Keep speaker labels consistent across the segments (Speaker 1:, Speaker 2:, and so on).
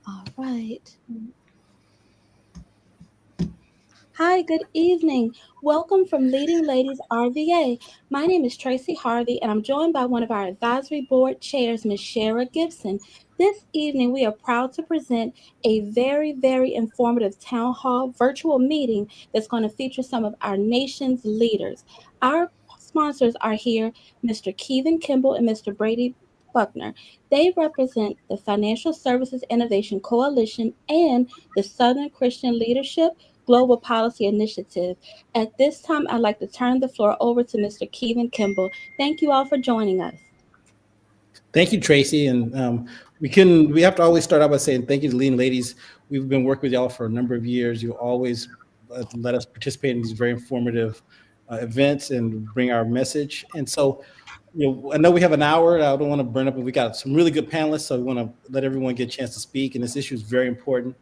Speaker 1: All right. Hi, good evening. Welcome from Leading Ladies RVA. My name is Tracy Harvey, and I'm joined by one of our advisory board chairs, Ms. Shara Gibson. This evening, we are proud to present a very informative town hall virtual meeting that's going to feature some of our nation's leaders. Our sponsors are here, Mr. Kevin Kimball and Mr. Brady Buckner. They represent the Financial Services Innovation Coalition and the Southern Christian Leadership Global Policy Initiative. At this time, I'd like to turn the floor over to Mr. Kevin Kimball. Thank you all for joining us.
Speaker 2: Thank you, Tracy. And we have to always start out by saying thank you to Lean Ladies. We've been working with y'all for a number of years. You always let us participate in these very informative events and bring our message. And so, I know we have an hour. I don't want to burn up, but we got some really good panelists, so we want to let everyone get a chance to speak. And this issue is very important.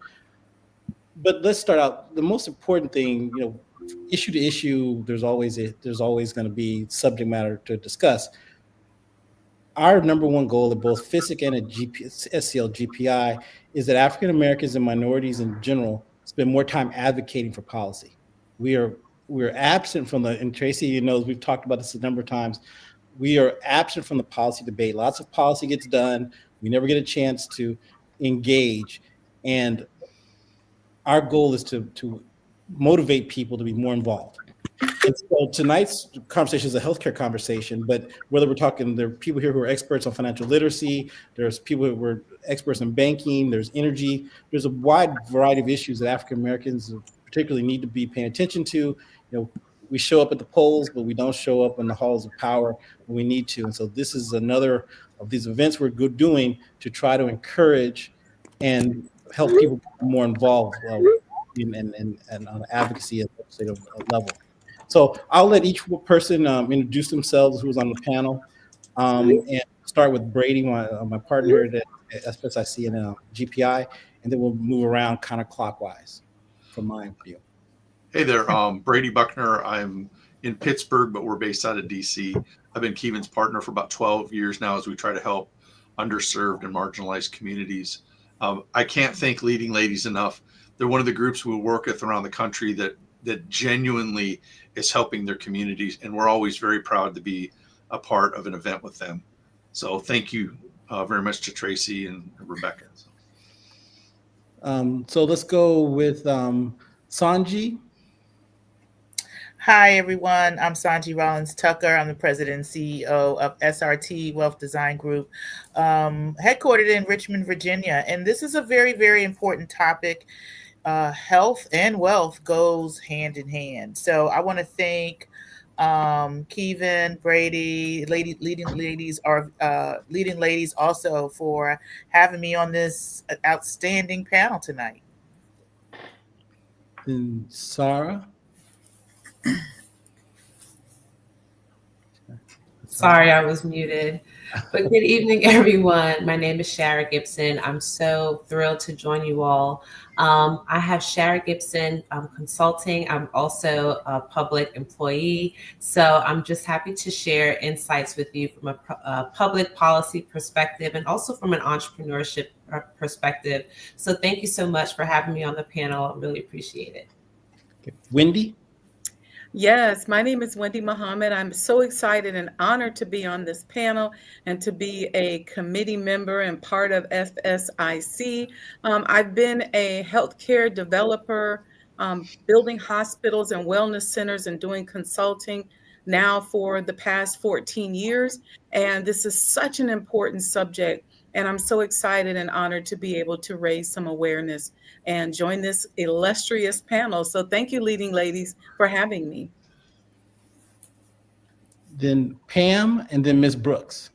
Speaker 2: But let's start out. The most important thing, issue to issue, there's always going to be subject matter to discuss. Our number one goal at both FISIC and at SCL GPI is that African Americans and minorities in general spend more time advocating for policy. We're absent from and Tracy knows we've talked about this a number of times. We are absent from the policy debate. Lots of policy gets done. We never get a chance to engage. And our goal is to motivate people to be more involved. And so tonight's conversation is a healthcare conversation, but whether we're talking, there are people here who are experts on financial literacy, there's people who are experts in banking, there's energy, there's a wide variety of issues that African Americans particularly need to be paying attention to. We show up at the polls, but we don't show up in the halls of power when we need to. And so this is another of these events we're doing to try to encourage and help people get more involved in on advocacy at the legislative level. So I'll let each person introduce themselves who's on the panel, and start with Brady, my partner at SPSIC and GPI, and then we'll move around counterclockwise from my view.
Speaker 3: Hey there, Brady Buckner. I'm in Pittsburgh, but we're based out of DC. I've been Kevin's partner for about 12 years now as we try to help underserved and marginalized communities. I can't thank Leading Ladies enough. They're one of the groups we work with around the country that genuinely is helping their communities, and we're always very proud to be a part of an event with them. So thank you very much to Tracy and Rebecca.
Speaker 2: So let's go with Sanji.
Speaker 4: Hi, everyone. I'm Sanji Rollins Tucker. I'm the president and CEO of SRT Wealth Design Group, headquartered in Richmond, Virginia. And this is a very important topic. Health and wealth goes hand in hand. So I want to thank Kevin, Brady, Leading Ladies also for having me on this outstanding panel tonight.
Speaker 2: And Sarah.
Speaker 5: Sorry, I was muted. But good evening, everyone. My name is Shara Gibson. I'm so thrilled to join you all. I have Shara Gibson Consulting. I'm also a public employee. So I'm just happy to share insights with you from a public policy perspective and also from an entrepreneurship perspective. So thank you so much for having me on the panel. I really appreciate it.
Speaker 2: Okay. Wendy?
Speaker 6: Yes, my name is Wendy Muhammad. I'm so excited and honored to be on this panel and to be a committee member and part of FSIC. I've been a healthcare developer, building hospitals and wellness centers and doing consulting now for the past 14 years. And this is such an important subject. And I'm so excited and honored to be able to raise some awareness and join this illustrious panel. So thank you, Leading Ladies, for having me.
Speaker 2: Then Pam, and then Ms. Brooks.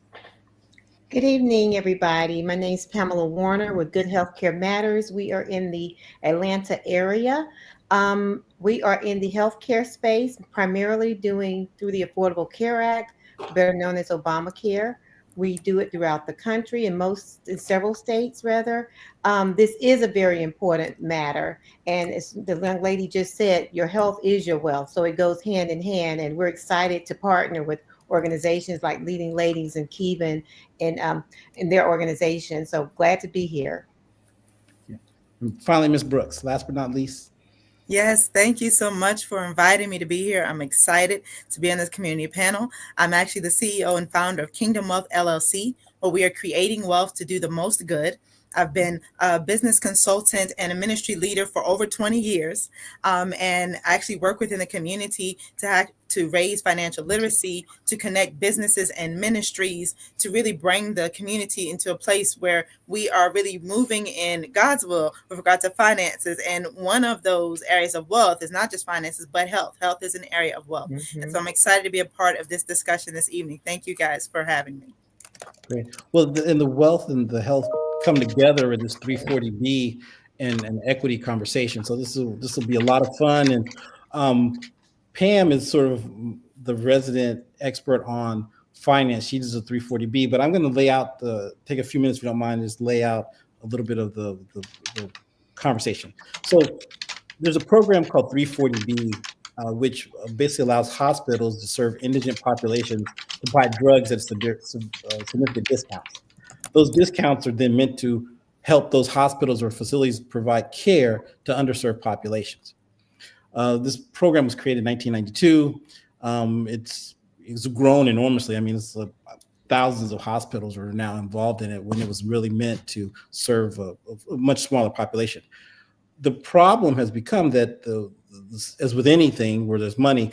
Speaker 7: Good evening, everybody. My name is Pamela Warner with Good Healthcare Matters. We are in the Atlanta area. We are in the healthcare space, primarily doing through the Affordable Care Act, better known as Obamacare. We do it throughout the country in several states, rather. This is a very important matter. And as the young lady just said, your health is your wealth. So it goes hand in hand. And we're excited to partner with organizations like Leading Ladies and Kevin and their organization. So glad to be here.
Speaker 2: And finally, Ms. Brooks, last but not least.
Speaker 8: Yes, thank you so much for inviting me to be here. I'm excited to be on this community panel. I'm actually the CEO and founder of Kingdom Wealth LLC, where we are creating wealth to do the most good. I've been a business consultant and a ministry leader for over 20 years, and I actually work within the community to raise financial literacy, to connect businesses and ministries, to really bring the community into a place where we are really moving in God's will with regard to finances. And one of those areas of wealth is not just finances, but health. Health is an area of wealth.
Speaker 7: Mm-hmm.
Speaker 8: And so I'm excited to be a part of this discussion this evening. Thank you guys for having me.
Speaker 2: Great. Well, and the wealth and the health come together in this 340B and equity conversation. So this will be a lot of fun. And Pam is sort of the resident expert on finance. She does a 340B, but I'm going to take a few minutes, if you don't mind, just lay out a little bit of the conversation. So there's a program called 340B, which basically allows hospitals to serve indigent populations to buy drugs at significant discounts. Those discounts are then meant to help those hospitals or facilities provide care to underserved populations. This program was created in 1992. It's grown enormously. I mean, it's thousands of hospitals are now involved in it when it was really meant to serve a much smaller population. The problem has become that, as with anything where there's money,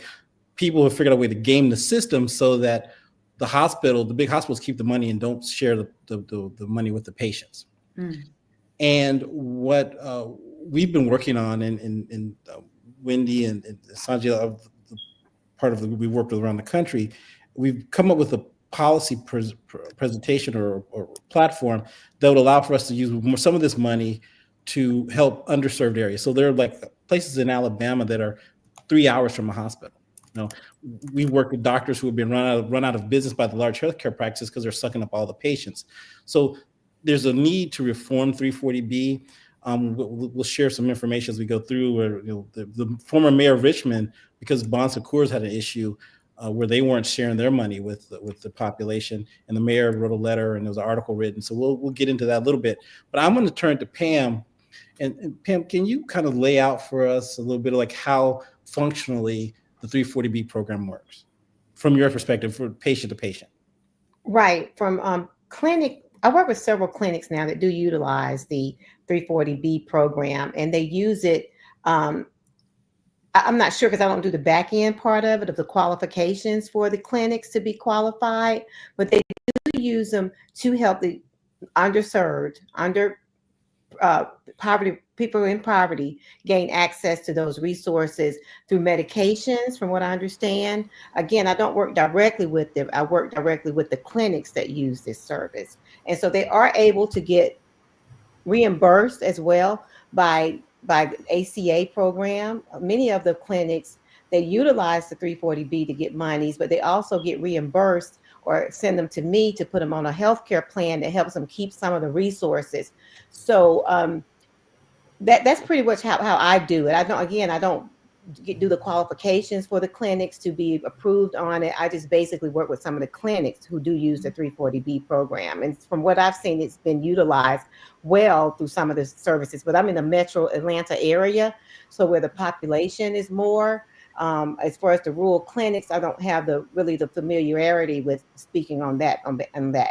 Speaker 2: people have figured out a way to game the system so that the big hospitals keep the money and don't share the money with the patients. Mm. And what we've been working on, and Wendy and Sanjay, part of we worked with around the country, we've come up with a policy presentation or platform that would allow for us to use some of this money to help underserved areas. So there are like places in Alabama that are 3 hours from a hospital. We work with doctors who have been run out of business by the large healthcare practices because they're sucking up all the patients. So there's a need to reform 340B. We'll share some information as we go through. Where the former mayor of Richmond, because Bon Secours had an issue where they weren't sharing their money with the population, and the mayor wrote a letter, and there was an article written. So we'll get into that a little bit. But I'm going to turn to Pam. And Pam, can you kind of lay out for us a little bit of like how functionally the 340B program works from your perspective, for patient to patient?
Speaker 7: Right. From clinic, I work with several clinics now that do utilize the 340B program, and they use it. I'm not sure because I don't do the back end part of it, of the qualifications for the clinics to be qualified, but they do use them to help the underserved, poverty, people in poverty gain access to those resources through medications, from what I understand. Again, I don't work directly with them. I work directly with the clinics that use this service. And so they are able to get reimbursed as well by the ACA program. Many of the clinics, they utilize the 340B to get monies, but they also get reimbursed or send them to me to put them on a healthcare plan that helps them keep some of the resources. So that's pretty much how I do it. I don't do the qualifications for the clinics to be approved on it. I just basically work with some of the clinics who do use the 340B program. And from what I've seen, it's been utilized well through some of the services. But I'm in the metro Atlanta area, so where the population is more. As far as the rural clinics, I don't have the familiarity with speaking on that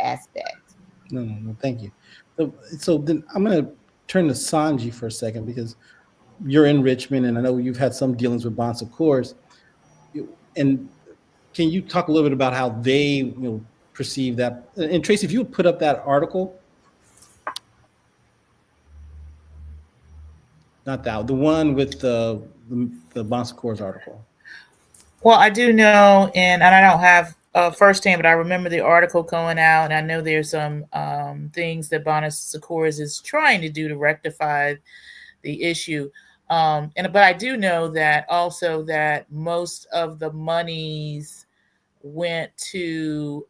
Speaker 7: aspect.
Speaker 2: No, thank you. So then I'm going to turn to Sanji for a second, because you're in Richmond, and I know you've had some dealings with Bon Secours. And can you talk a little bit about how they perceive that? And Tracy, if you would put up that article. Not that, the one with the Bon Secours article.
Speaker 4: Well, I do know, and I don't have firsthand, but I remember the article going out, and I know there's some things that Bon Secours is trying to do to rectify the issue. But I do know that also that most of the monies went to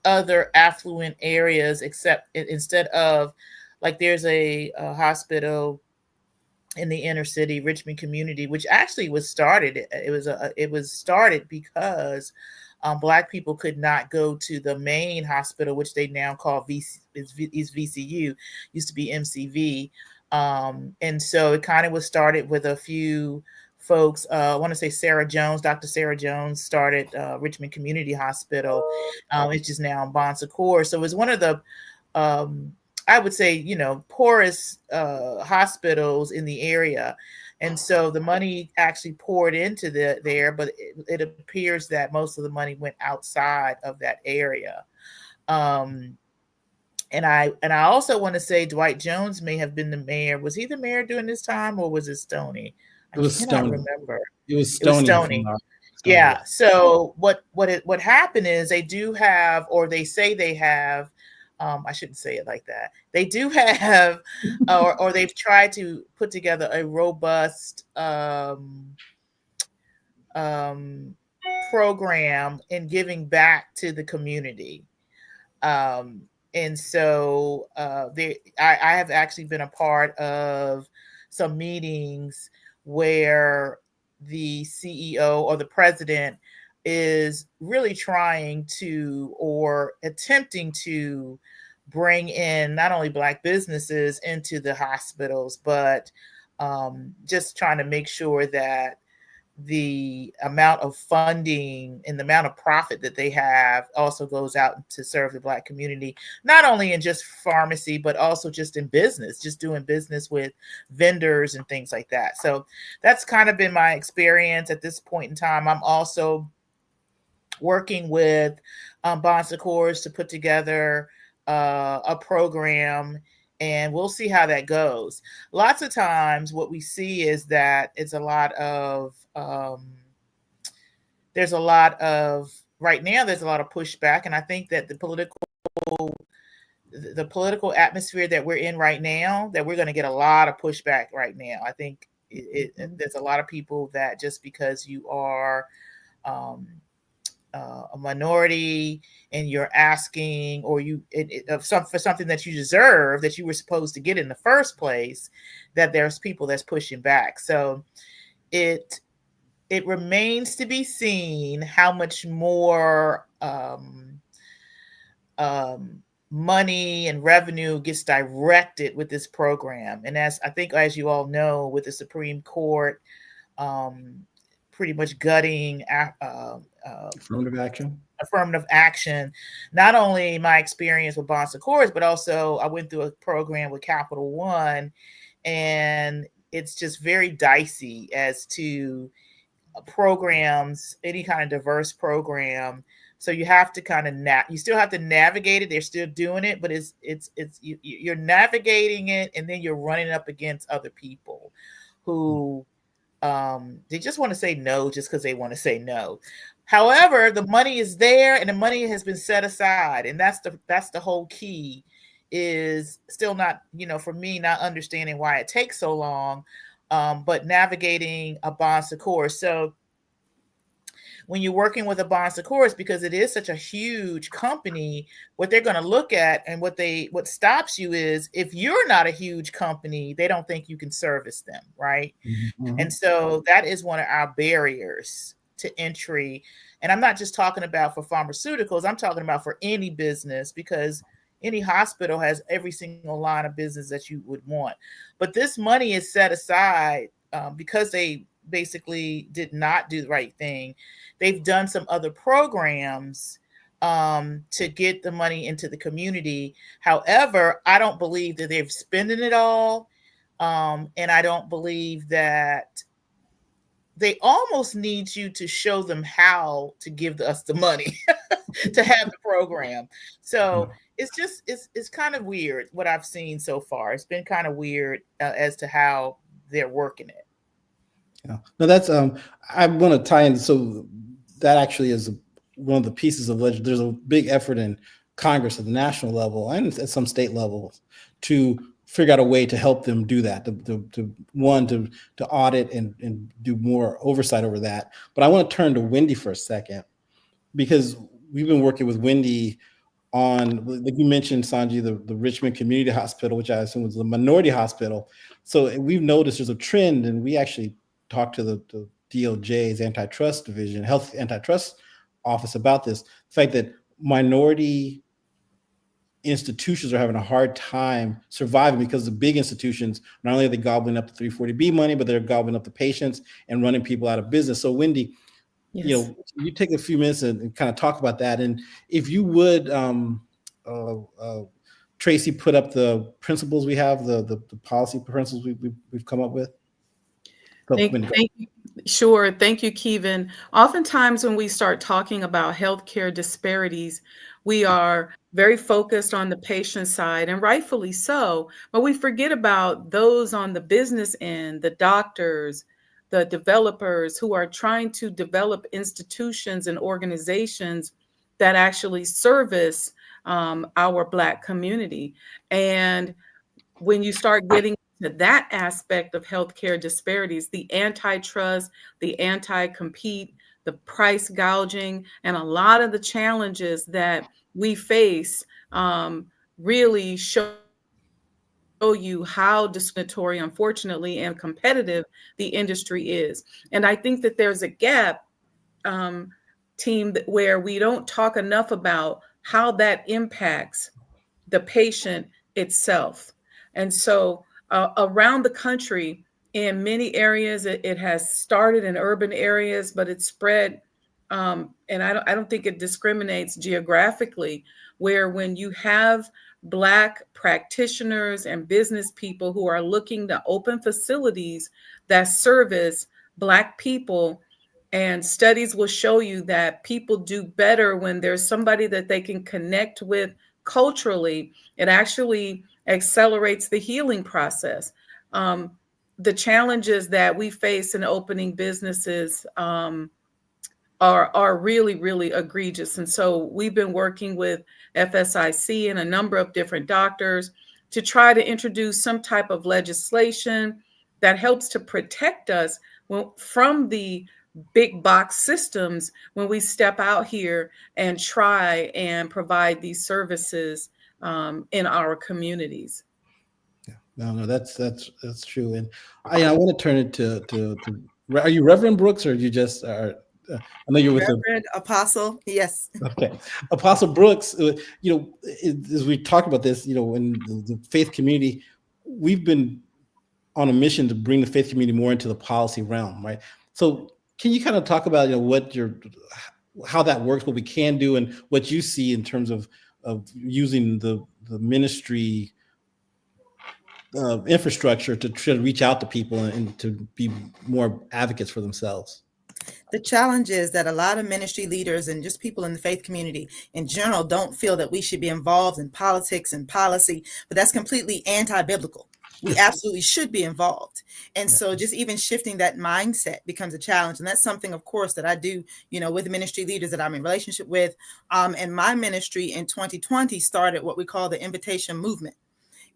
Speaker 4: other affluent areas, except instead of, like, there's a hospital in the inner city Richmond community, which actually was started. It was started because Black people could not go to the main hospital, which they now call VCU, used to be MCV. And so it kind of was started with a few folks. I want to say Sarah Jones, Dr. Sarah Jones started Richmond Community Hospital, which is now in Bon Secours. So it was one of the, I would say, poorest hospitals in the area. And so the money actually poured into there, but it appears that most of the money went outside of that area. And I also want to say Dwight Jones may have been the mayor. Was he the mayor during this time, or was it Stoney? I
Speaker 2: It was
Speaker 4: cannot
Speaker 2: Stoney.
Speaker 4: remember.
Speaker 2: It was
Speaker 4: It was
Speaker 2: Stoney.
Speaker 4: Stoney. Yeah. So what happened is they do have, or they say they have. I shouldn't say it like that. They do have, or they've tried to put together a robust program in giving back to the community. And so I have actually been a part of some meetings where the CEO or the president is really trying to, or attempting to, bring in not only Black businesses into the hospitals, but just trying to make sure that the amount of funding and the amount of profit that they have also goes out to serve the Black community, not only in just pharmacy, but also just in business, just doing business with vendors and things like that. So that's kind of been my experience at this point in time. I'm also working with Bon Secours to put together a program, and we'll see how that goes. Lots of times what we see is that it's a lot of right now there's a lot of pushback, and I think that the political atmosphere that we're in right now, that we're going to get a lot of pushback right now. I think there's a lot of people that just because you are a minority and you're asking, or for something that you deserve, that you were supposed to get in the first place, that there's people that's pushing back. So it remains to be seen how much more money and revenue gets directed with this program. And as you all know, with the Supreme Court pretty much gutting affirmative action. Not only my experience with Bon Secours, but also I went through a program with Capital One, and it's just very dicey as to programs, any kind of diverse program. So you have to kind of you still have to navigate it. They're still doing it, but you're navigating it, and then you're running up against other people who they just want to say no just because they want to say no. However, the money is there, and the money has been set aside, and that's the whole key. Is still not, for me, not understanding why it takes so long, but navigating a Bon Secours. So when you're working with a Bon Secours, because it is such a huge company, what they're going to look at and what stops you is if you're not a huge company, they don't think you can service them, right? Mm-hmm. And so that is one of our barriers to entry. And I'm not just talking about for pharmaceuticals, I'm talking about for any business, because any hospital has every single line of business that you would want. But this money is set aside because they basically did not do the right thing. They've done some other programs to get the money into the community. However, I don't believe that they've spending it all. And I don't believe that they almost need you to show them how to give us the money to have the program. So it's kind of weird what I've seen so far. It's been kind of weird as to how they're working it.
Speaker 2: Yeah. No, that's I want to tie in. So that actually is one of the pieces of legislation. There's a big effort in Congress at the national level and at some state levels to figure out a way to help them do that, to audit and do more oversight over that. But I want to turn to Wendy for a second, because we've been working with Wendy on, like you mentioned, Sanji, the Richmond Community Hospital, which I assume was the minority hospital. So we've noticed there's a trend, and we actually talked to the DOJ's antitrust division, health antitrust office, about this, the fact that minority institutions are having a hard time surviving because the big institutions, not only are they gobbling up the 340B money, but they're gobbling up the patients and running people out of business. So Wendy,
Speaker 6: Yes.
Speaker 2: you take a few minutes and kind of talk about that. And if you would, Tracy, put up the principles we have, the policy principles we've come up with. So, Wendy, go.
Speaker 6: Thank you. Sure. Thank you, Kevin. Oftentimes, when we start talking about healthcare disparities, we are very focused on the patient side, and rightfully so, but we forget about those on the business end, the doctors, the developers who are trying to develop institutions and organizations that actually service our Black community. And when you start getting to that aspect of healthcare disparities, the antitrust, the anti-compete, the price gouging, and a lot of the challenges that we face really show you how discriminatory, unfortunately, and competitive the industry is. And I think that there's a gap, team, where we don't talk enough about how that impacts the patient itself. And so around the country, in many areas, it has started in urban areas, but it's spread. And I don't think it discriminates geographically, where when you have Black practitioners and business people who are looking to open facilities that service Black people, and studies will show you that people do better when there's somebody that they can connect with culturally. It actually accelerates the healing process. The challenges that we face in opening businesses are really, really egregious. And so we've been working with FSIC and a number of different doctors to try to introduce some type of legislation that helps to protect us from the big box systems when we step out here and try and provide these services in our communities.
Speaker 2: Yeah. No, that's true. And I want to turn it to are you Reverend Brooks, or you just are? I know you're with the
Speaker 8: Reverend Apostle. Yes.
Speaker 2: Okay, Apostle Brooks. As we talk about this, in the faith community, we've been on a mission to bring the faith community more into the policy realm, right? So, can you kind of talk about how that works, what we can do, and what you see in terms of using the ministry infrastructure to try to reach out to people and to be more advocates for themselves?
Speaker 8: The challenge is that a lot of ministry leaders and just people in the faith community in general don't feel that we should be involved in politics and policy, but that's completely anti-biblical. We absolutely should be involved. And so just even shifting that mindset becomes a challenge. And that's something, of course, that I do, with ministry leaders that I'm in relationship with. And my ministry in 2020 started what we call the invitation movement.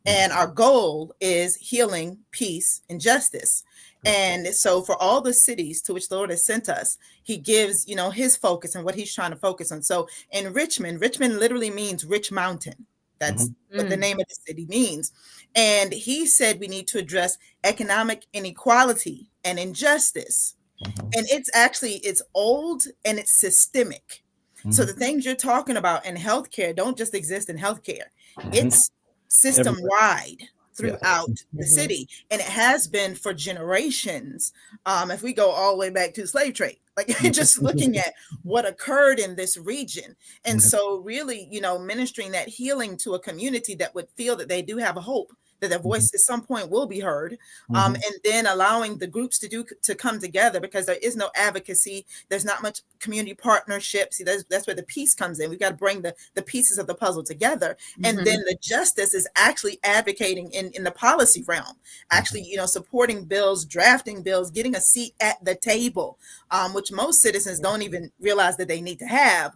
Speaker 8: And our goal is healing, peace, and justice. And so for all the cities to which the Lord has sent us, he gives, his focus and what he's trying to focus on. So in Richmond literally means rich mountain. That's what the name of the city means. And he said we need to address economic inequality and injustice. And it's old and it's systemic. So the things you're talking about in healthcare don't just exist in healthcare. It's system wide throughout the city, and it has been for generations. If we go all the way back to the slave trade, like just looking at what occurred in this region. And so really, ministering that healing to a community that would feel that they do have a hope, that their voice at some point will be heard, and then allowing the groups to come together, because there is no advocacy. There's not much community partnership. See, that's where the peace comes in. We've got to bring the pieces of the puzzle together. And then the justice is actually advocating in the policy realm, actually, supporting bills, drafting bills, getting a seat at the table, which most citizens don't even realize that they need to have.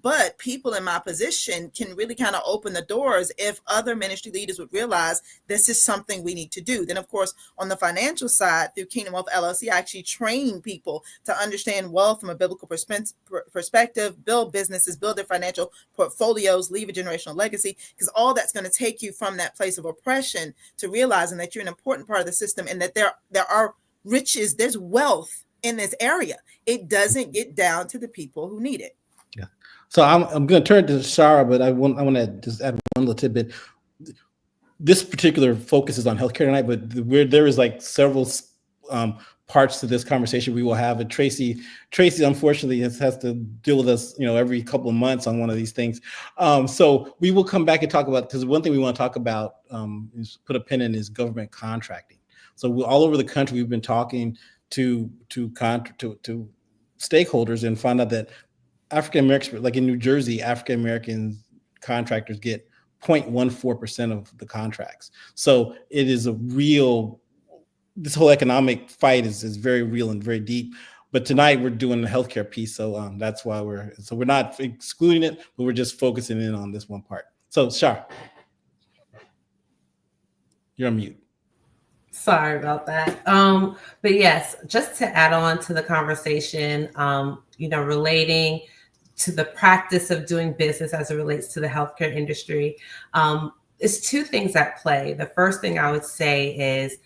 Speaker 8: But people in my position can really kind of open the doors if other ministry leaders would realize this is something we need to do. Then, of course, on the financial side, through Kingdom Wealth LLC, I actually train people to understand wealth from a biblical perspective, build businesses, build their financial portfolios, leave a generational legacy, because all that's going to take you from that place of oppression to realizing that you're an important part of the system, and that there are riches, there's wealth in this area. It doesn't get down to the people who need it.
Speaker 2: Yeah. So I'm going to turn to Shara, but I want to just add one little tidbit. This particular focus is on healthcare tonight, but there is like several um, parts to this conversation we will have. And Tracy unfortunately has to deal with us, every couple of months on one of these things. So we will come back and talk about, because one thing we want to talk about is put a pin in is government contracting. So all over the country, we've been talking to stakeholders and find out that African Americans, like in New Jersey, African American contractors get 0.14% of the contracts. So it is this whole economic fight is very real and very deep. But tonight we're doing the healthcare piece. So that's why we're not excluding it, but we're just focusing in on this one part. So Shar, you're on mute.
Speaker 5: Sorry about that. But yes, just to add on to the conversation, relating to the practice of doing business as it relates to the healthcare industry, it's two things at play. The first thing I would say is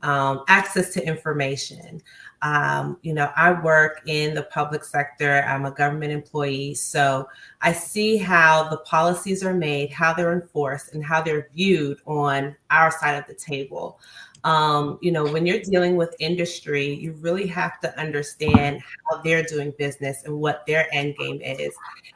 Speaker 5: access to information. I work in the public sector. I'm a government employee. So I see how the policies are made, how they're enforced, and how they're viewed on our side of the table. When you're dealing with industry, you really have to understand how they're doing business and what their end game is.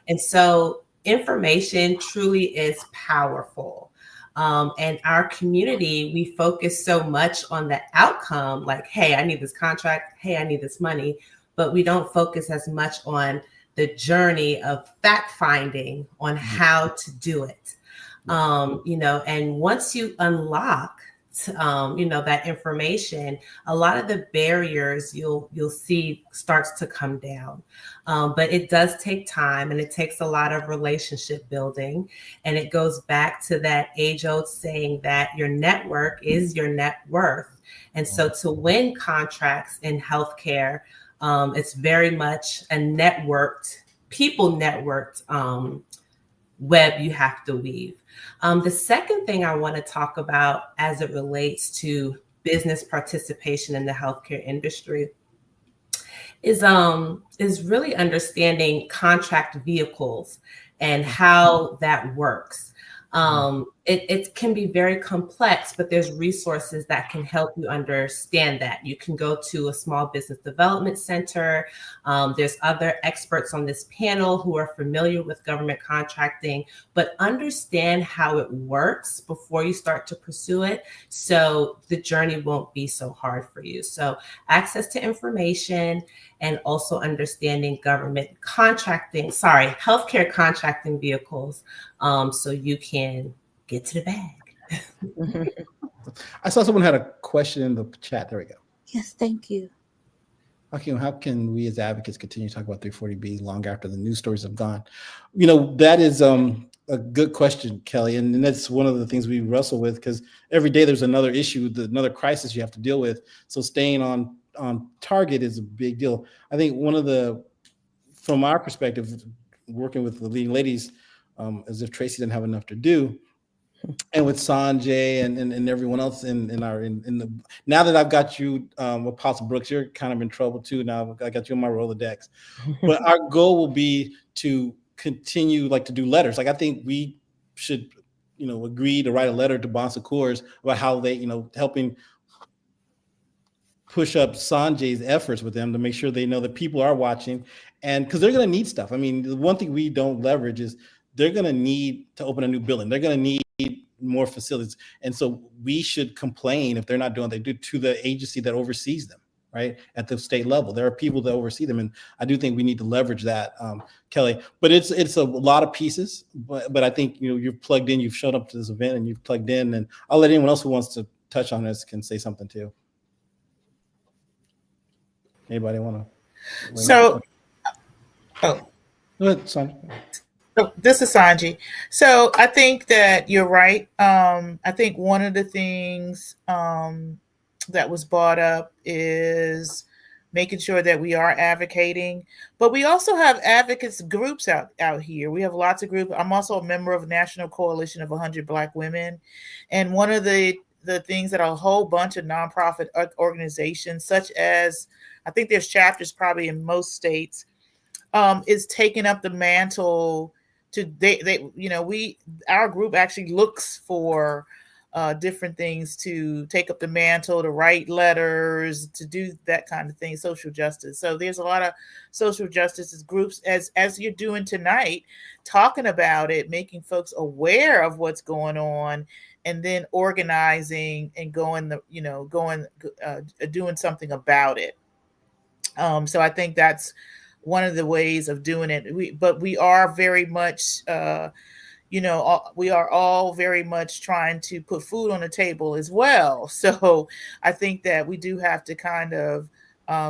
Speaker 5: And so information truly is powerful. And our community, we focus so much on the outcome, like, hey, I need this contract. Hey, I need this money. But we don't focus as much on the journey of fact finding on how to do it. And once you unlock that information, a lot of the barriers you'll see starts to come down. But it does take time, and it takes a lot of relationship building. And it goes back to that age-old saying that your network is your net worth. And so to win contracts in healthcare, it's very much a people networked web you have to weave. The second thing I want to talk about as it relates to business participation in the healthcare industry is really understanding contract vehicles and how that works. It can be very complex, but there's resources that can help you understand that. You can go to a small business development center. There's other experts on this panel who are familiar with government contracting, but understand how it works before you start to pursue it, so the journey won't be so hard for you. So access to information and also understanding healthcare contracting vehicles, so you can get to the bag.
Speaker 2: I saw someone had a question in the chat. There we go.
Speaker 1: Yes, thank you.
Speaker 2: How can we as advocates continue to talk about 340B long after the news stories have gone? That is a good question, Kelly. And that's one of the things we wrestle with, because every day there's another issue, another crisis you have to deal with. So staying on target is a big deal. I think from our perspective, working with the leading ladies, as if Tracy didn't have enough to do, and with Sanjay and everyone else in the, now that I've got you, Apostle Brooks, you're kind of in trouble too. Now I got you on my Rolodex. But our goal will be to continue to do letters. I think we should, agree to write a letter to Bon Secours about how they, helping push up Sanjay's efforts with them to make sure they know that people are watching, and because they're going to need stuff. I mean, the one thing we don't leverage is they're going to need to open a new building. They're going to need more facilities. And so we should complain if they're not doing what they do to the agency that oversees them, right? At the state level, there are people that oversee them. And I do think we need to leverage that, Kelly, but it's a lot of pieces, but I think, you've plugged in, you've shown up to this event and you've plugged in, and I'll let anyone else who wants to touch on this can say something too. Anybody want to?
Speaker 4: So,
Speaker 2: Go ahead, Sonia.
Speaker 4: So this is Sanji. So I think that you're right. I think one of the things that was brought up is making sure that we are advocating, but we also have advocates groups out here. We have lots of groups. I'm also a member of a National Coalition of 100 Black Women. And one of the things that a whole bunch of nonprofit organizations, such as, I think there's chapters probably in most states, is taking up the mantle to our group actually looks for different things to take up the mantle, to write letters, to do that kind of thing, social justice. So there's a lot of social justice groups, as you're doing tonight, talking about it, making folks aware of what's going on, and then organizing and doing something about it. So I think that's one of the ways of doing it. We are very much we are all very much trying to put food on the table as well. So I think that we do have to kind of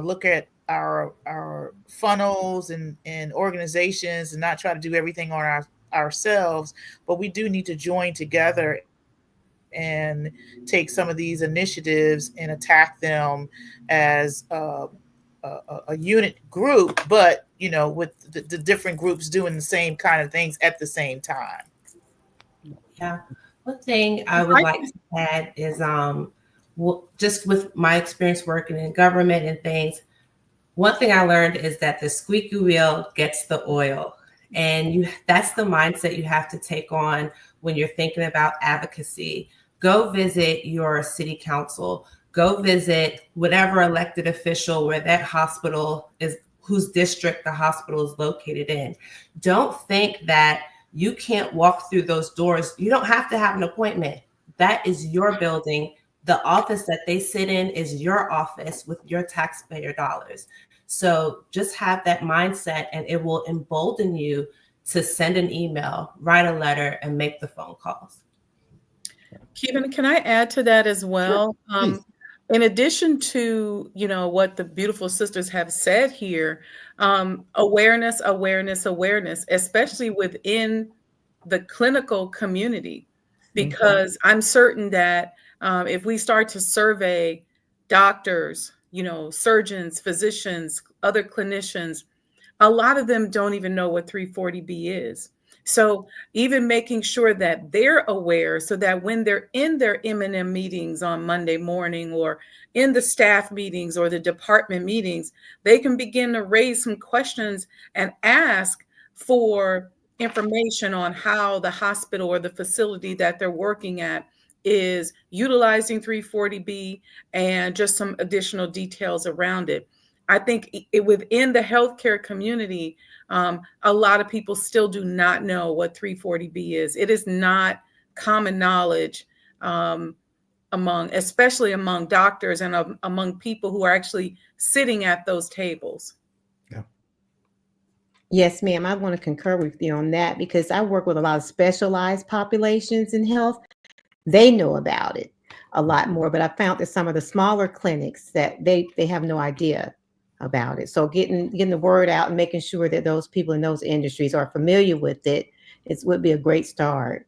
Speaker 4: look at our funnels and organizations, and not try to do everything on ourselves, but we do need to join together and take some of these initiatives and attack them as a unit group, but with the different groups doing the same kind of things at the same time.
Speaker 5: Yeah. One thing I would like to add is just with my experience working in government and things, one thing I learned is that the squeaky wheel gets the oil. And that's the mindset you have to take on when you're thinking about advocacy. Go visit your city council. Go visit whatever elected official where that hospital is, whose district the hospital is located in. Don't think that you can't walk through those doors. You don't have to have an appointment. That is your building. The office that they sit in is your office with your taxpayer dollars. So just have that mindset, and it will embolden you to send an email, write a letter, and make the phone calls.
Speaker 6: Kevin, can I add to that as well?
Speaker 2: Sure,
Speaker 6: in addition to what the beautiful sisters have said here, awareness, especially within the clinical community, because I'm certain that if we start to survey doctors, surgeons, physicians, other clinicians, a lot of them don't even know what 340B is. So even making sure that they're aware, so that when they're in their M&M meetings on Monday morning, or in the staff meetings or the department meetings, they can begin to raise some questions and ask for information on how the hospital or the facility that they're working at is utilizing 340B, and just some additional details around it. I think within the healthcare community, a lot of people still do not know what 340B is. It is not common knowledge especially among doctors and among people who are actually sitting at those tables.
Speaker 2: Yeah.
Speaker 7: Yes, ma'am. I want to concur with you on that, because I work with a lot of specialized populations in health. They know about it a lot more, but I found that some of the smaller clinics, that they have no idea about it. So getting the word out and making sure that those people in those industries are familiar with it, would be a great start.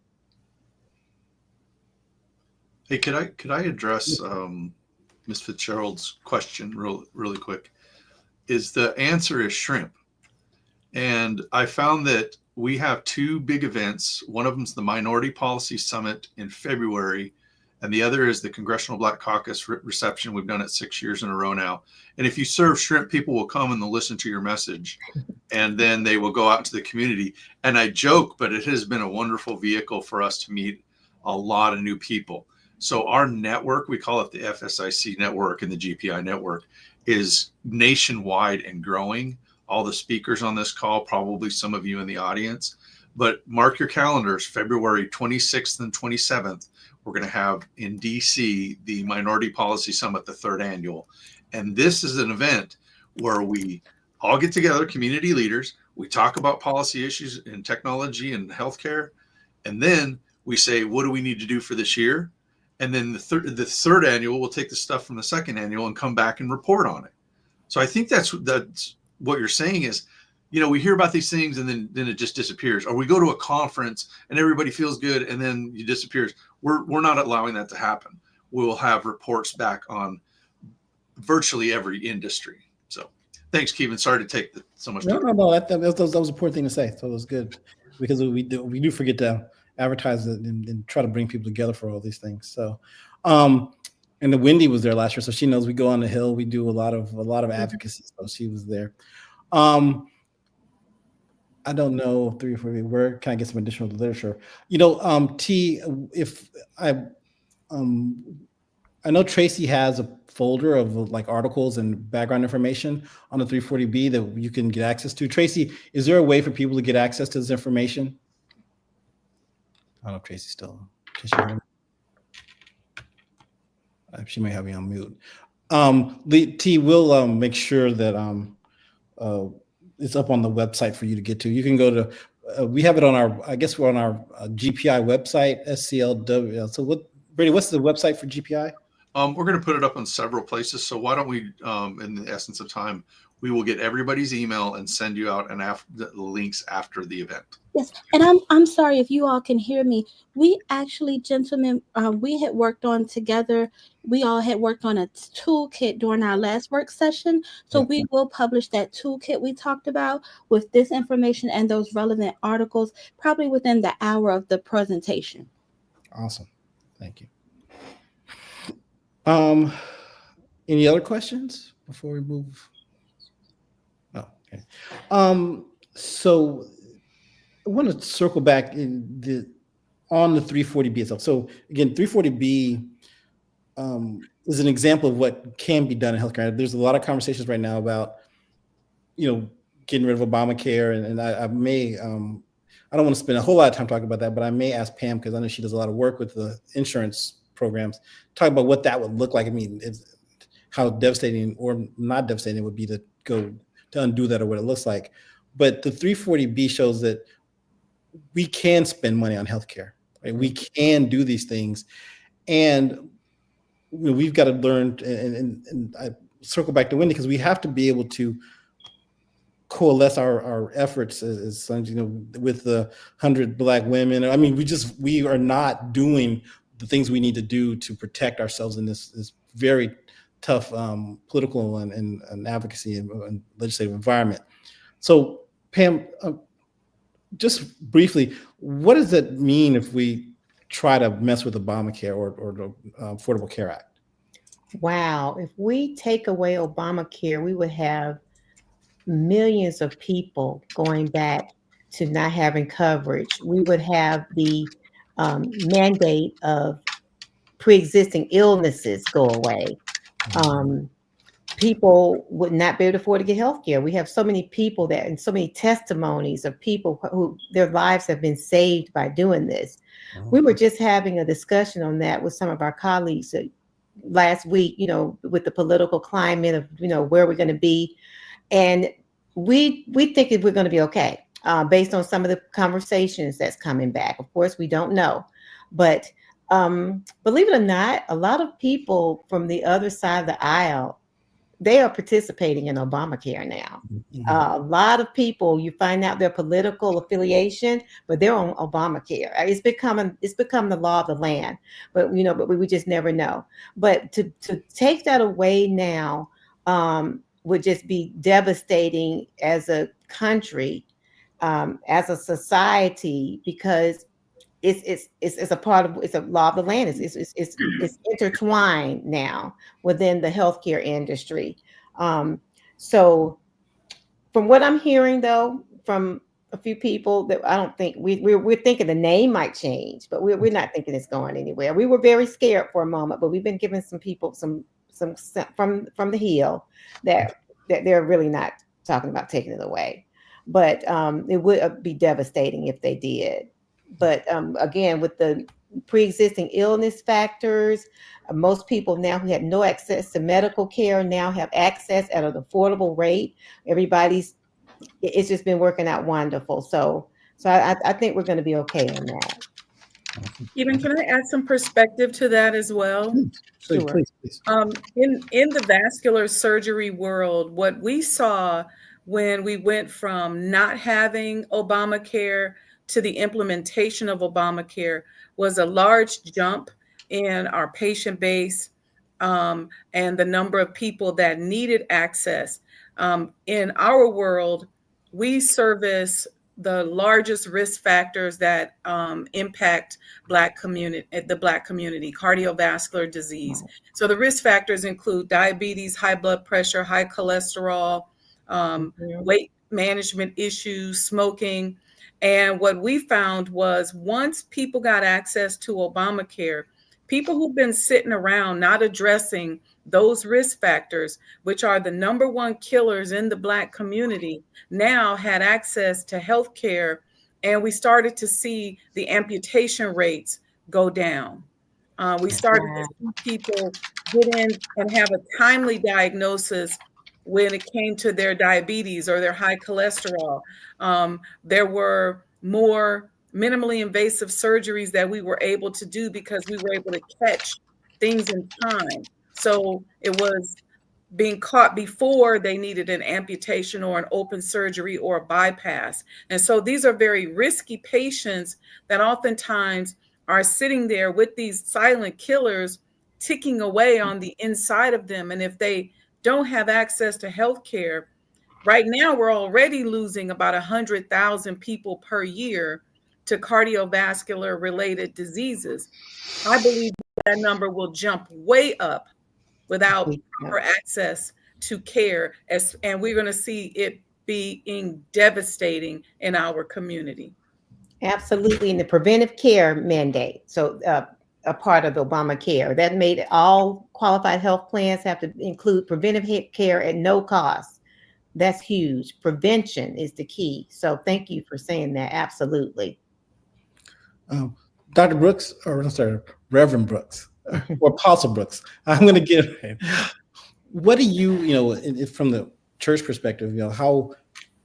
Speaker 3: Hey, could I address Ms. Fitzgerald's question really quick? The answer is shrimp. And I found that we have two big events. One of them is the Minority Policy Summit in February, and the other is the Congressional Black Caucus reception. We've done it 6 years in a row now. And if you serve shrimp, people will come and they'll listen to your message, and then they will go out into the community. And I joke, but it has been a wonderful vehicle for us to meet a lot of new people. So our network, we call it the FSIC network and the GPI network, is nationwide and growing. All the speakers on this call, probably some of you in the audience, but mark your calendars, February 26th and 27th, we're going to have in DC the Minority Policy Summit, the third annual. And this is an event where we all get together, community leaders, we talk about policy issues in technology and healthcare, and then we say, what do we need to do for this year? And then the third annual, we'll take the stuff from the second annual and come back and report on it. So I think that's what you're saying is, we hear about these things and then it just disappears. Or we go to a conference and everybody feels good and then it disappears. We're not allowing that to happen. We will have reports back on virtually every industry. So thanks, Kevin. Sorry to take so much time.
Speaker 2: No. That was an important thing to say. So it was good, because we do forget to advertise it and try to bring people together for all these things. So, and the Wendy was there last year, so she knows we go on the Hill. We do a lot of advocacy, so she was there. I don't know 340B. Where can I get some additional literature? T, if um, I know Tracy has a folder of like articles and background information on the 340B that you can get access to. Tracy, is there a way for people to get access to this information? I don't know if Tracy's still. Can she hear me? She may have me on mute. T, we'll make sure that uh, it's up on the website for you to get to. You can go to. We have it on our. I guess we're on our GPI website, SCLW. So what, Brady? What's the website for GPI?
Speaker 3: We're going to put it up on several places. So why don't we, in the essence of time, we will get everybody's email and send you out the links after the event.
Speaker 1: Yes, and I'm sorry if you all can hear me. We actually, gentlemen, we had worked on together. We all had worked on a toolkit during our last work session. So we will publish that toolkit we talked about with this information and those relevant articles probably within the hour of the presentation.
Speaker 2: Awesome, thank you. Any other questions before we move? Oh, okay. So I want to circle back on the 340B itself. So again, 340B is an example of what can be done in healthcare. There's a lot of conversations right now about, getting rid of Obamacare, and I may, I don't want to spend a whole lot of time talking about that, but I may ask Pam, because I know she does a lot of work with the insurance programs, talk about what that would look like. I mean, how devastating or not devastating it would be to go to undo that, or what it looks like. But the 340B shows that we can spend money on healthcare, right? We can do these things, and we've got to learn. And I circle back to Wendy, because we have to be able to coalesce our efforts as with the 100 Black women. I mean, we are not doing the things we need to do to protect ourselves in this very tough political and advocacy and legislative environment. So, Pam, just briefly, what does it mean if we try to mess with Obamacare or the Affordable Care Act?
Speaker 7: Wow. If we take away Obamacare, we would have millions of people going back to not having coverage. We would have the mandate of pre-existing illnesses go away. People would not be able to afford to get health care. We have so many people and so many testimonies of people who their lives have been saved by doing this. We were just having a discussion on that with some of our colleagues last week, with the political climate of, where we're going to be. And we think we're going to be okay, based on some of the conversations that's coming back. Of course, we don't know. But believe it or not, a lot of people from the other side of the aisle, they are participating in Obamacare now. A lot of people, you find out their political affiliation, but they're on Obamacare. It's become the law of the land, but we just never know. But to take that away now would just be devastating as a country, as a society, because it's a part of, it's a law of the land. It's intertwined now within the healthcare industry. So from what I'm hearing, though, from a few people, that I don't think we're thinking the name might change, but we're not thinking it's going anywhere. We were very scared for a moment, but we've been giving some people some from the Hill that they're really not talking about taking it away. But it would be devastating if they did. But again, with the pre-existing illness factors, most people now who had no access to medical care now have access at an affordable rate. It's just been working out wonderful. So I think we're going to be okay on that.
Speaker 6: Even can I add some perspective to that as well?
Speaker 2: Sure. Please.
Speaker 6: In the vascular surgery world, what we saw when we went from not having Obamacare to the implementation of Obamacare was a large jump in our patient base, and the number of people that needed access. In our world, we service the largest risk factors that impact the Black community, cardiovascular disease. So the risk factors include diabetes, high blood pressure, high cholesterol, management issues, smoking. And what we found was once people got access to Obamacare, people who've been sitting around not addressing those risk factors, which are the number one killers in the Black community, now had access to health care. And we started to see the amputation rates go down. We started to see people get in and have a timely diagnosis when it came to their diabetes or their high cholesterol. There were more minimally invasive surgeries that we were able to do because we were able to catch things in time. So it was being caught before they needed an amputation or an open surgery or a bypass. And so these are very risky patients that oftentimes are sitting there with these silent killers ticking away on the inside of them. And if they don't have access to health care, right now we're already losing about 100,000 people per year to cardiovascular related diseases. I believe that number will jump way up without proper access to care, and we're going to see it being devastating in our community.
Speaker 7: Absolutely, in the preventive care mandate. So a part of Obamacare that made all qualified health plans have to include preventive care at no cost. That's huge. Prevention is the key. So thank you for saying that. Absolutely.
Speaker 2: Dr. Brooks, or I'm sorry, Reverend Brooks, or Apostle Brooks. I'm going to get it. What do you, from the church perspective, how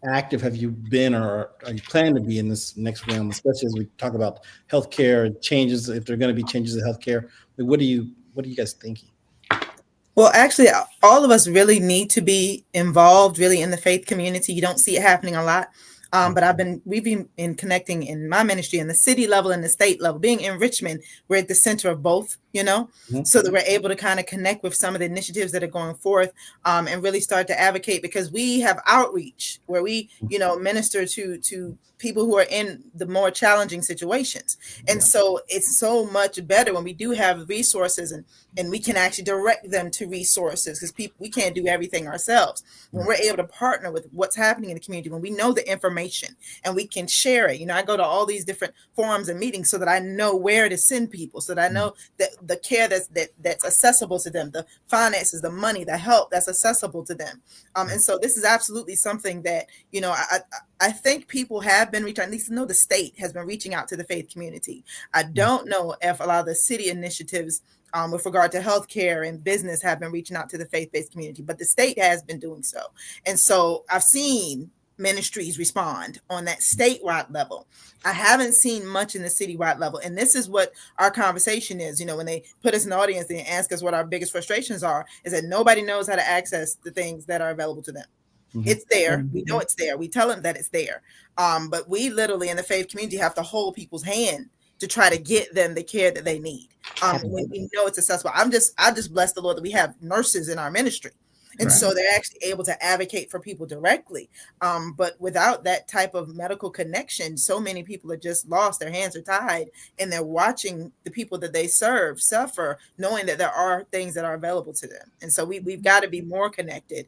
Speaker 2: active have you been, or are you planning to be in this next realm, especially as we talk about healthcare changes, if there are going to be changes in healthcare? What are you guys thinking?
Speaker 8: Well, actually, all of us really need to be involved really in the faith community. You don't see it happening a lot. But we've been in connecting in my ministry in the city level and the state level. Being in Richmond, we're at the center of both, so that we're able to kind of connect with some of the initiatives that are going forth, and really start to advocate, because we have outreach where we, minister to people who are in the more challenging situations. And so it's so much better when we do have resources and we can actually direct them to resources, because we can't do everything ourselves. When we're able to partner with what's happening in the community, when we know the information and we can share it. I go to all these different forums and meetings so that I know where to send people, so that I know that the care that's accessible to them, the finances, the money, the help that's accessible to them. And so this is absolutely something that, I think people have been reaching, at least the state has been reaching out to the faith community. I don't know if a lot of the city initiatives with regard to healthcare and business have been reaching out to the faith-based community, but the state has been doing so. And so I've seen ministries respond on that statewide level. I haven't seen much in the citywide level. And this is what our conversation is. When they put us in the audience and ask us what our biggest frustrations are, is that nobody knows how to access the things that are available to them. It's there. We know it's there. We tell them that it's there. But we literally in the faith community have to hold people's hand to try to get them the care that they need. When we know it's accessible. I just bless the Lord that we have nurses in our ministry. And so they're actually able to advocate for people directly. But without that type of medical connection, so many people are just lost. Their hands are tied, and they're watching the people that they serve suffer, knowing that there are things that are available to them. And so we've got to be more connected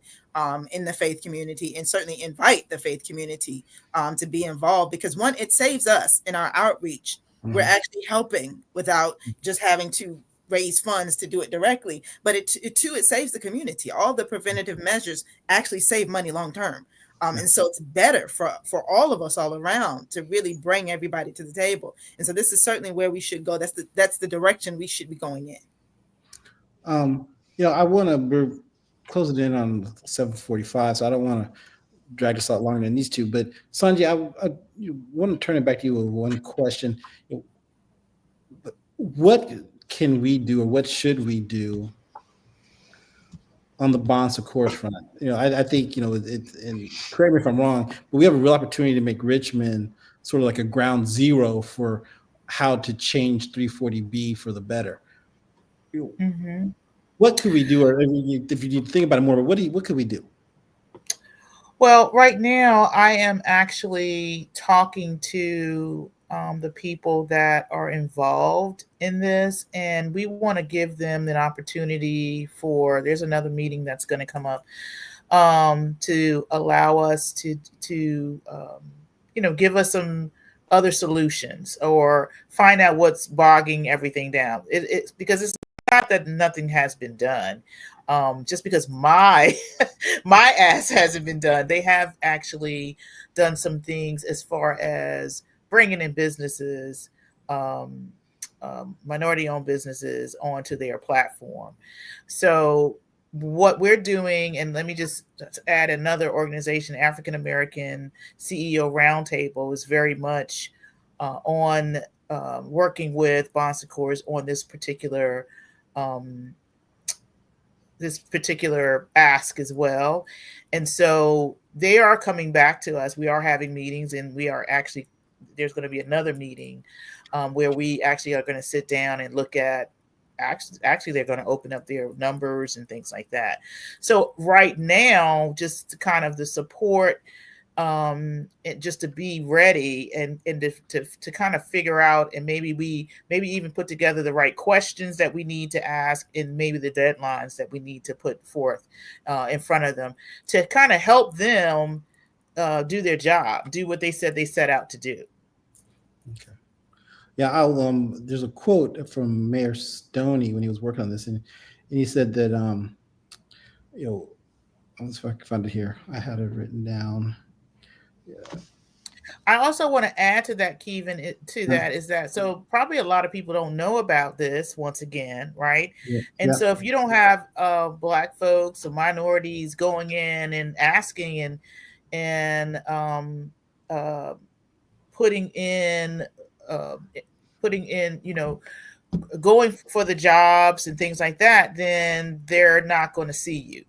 Speaker 8: in the faith community, and certainly invite the faith community to be involved, because one, it saves us in our outreach. We're actually helping without just having to raise funds to do it directly, but it saves the community. All the preventative measures actually save money long term. And so it's better for all of us all around to really bring everybody to the table. And so this is certainly where we should go. That's the direction we should be going in.
Speaker 2: I want to, we're closing in on 7:45, so I don't want to drag this out longer than these two. But Sanjay, I want to turn it back to you with one question. What can we do, or what should we do on the bon secours front? I think, and correct me if I'm wrong, but we have a real opportunity to make Richmond sort of like a ground zero for how to change 340B for the better. What could we do? Or if you think about it more, but what could we do?
Speaker 4: Well, right now I am actually talking to the people that are involved in this, and we want to give them an opportunity there's another meeting that's going to come up to allow us to give us some other solutions or find out what's bogging everything down. It's because it's not that nothing has been done. Just because my my ass hasn't been done, they have actually done some things as far as bringing in businesses, um, minority-owned businesses onto their platform. So what we're doing, and let me just add another organization, African American CEO Roundtable, is very much on working with Bon Secours on um, this particular ask as well. And so they are coming back to us. We are having meetings, and we are actually, there's going to be another meeting where we actually are going to sit down and look at, actually they're going to open up their numbers and things like that. So right now, just kind of the support, just to be ready and to kind of figure out, and maybe even put together the right questions that we need to ask, and maybe the deadlines that we need to put forth in front of them to kind of help them do their job, do what they said they set out to do.
Speaker 2: Okay. Yeah, I'll there's a quote from Mayor Stoney when he was working on this, and he said that you know, let's see if I can find it here. I had it written down. Yeah.
Speaker 4: I also want to add to that, Kevin, is that so probably a lot of people don't know about this once again, right?
Speaker 2: Yeah.
Speaker 4: And
Speaker 2: Yeah.
Speaker 4: so if you don't have Black folks or minorities going in and asking and uh, putting in uh, going for the jobs and things like that, then they're not going to see you.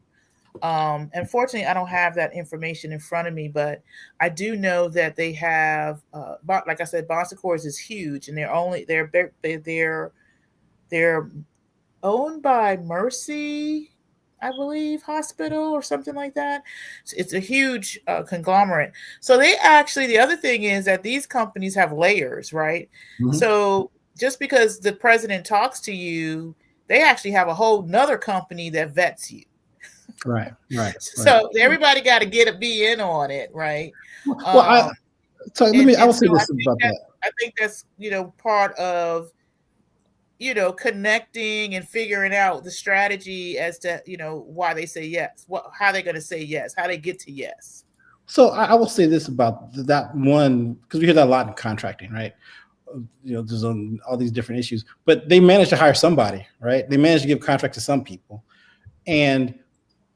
Speaker 4: Unfortunately, I don't have that information in front of me, but I do know that they have, like I said, Bon Secours is huge, and they're owned by Mercy, I believe, hospital or something like that. It's a huge conglomerate. So they actually, the other thing is that these companies have layers, right?
Speaker 2: Mhm.
Speaker 4: So just because the president talks to you, they actually have a whole nother company that vets you.
Speaker 2: Right. Right. Right.
Speaker 4: So everybody got to be in on it, right?
Speaker 2: Well,
Speaker 4: Um,
Speaker 2: so let
Speaker 4: and
Speaker 2: me. I will
Speaker 4: so
Speaker 2: say this about that.
Speaker 4: I think that's part of connecting and figuring out the strategy as to why they say yes, how they're going to say yes, how they get to yes.
Speaker 2: So I will say this about that one, because we hear that a lot in contracting, right? There's all these different issues, but they managed to hire somebody, right? They managed to give contract to some people, and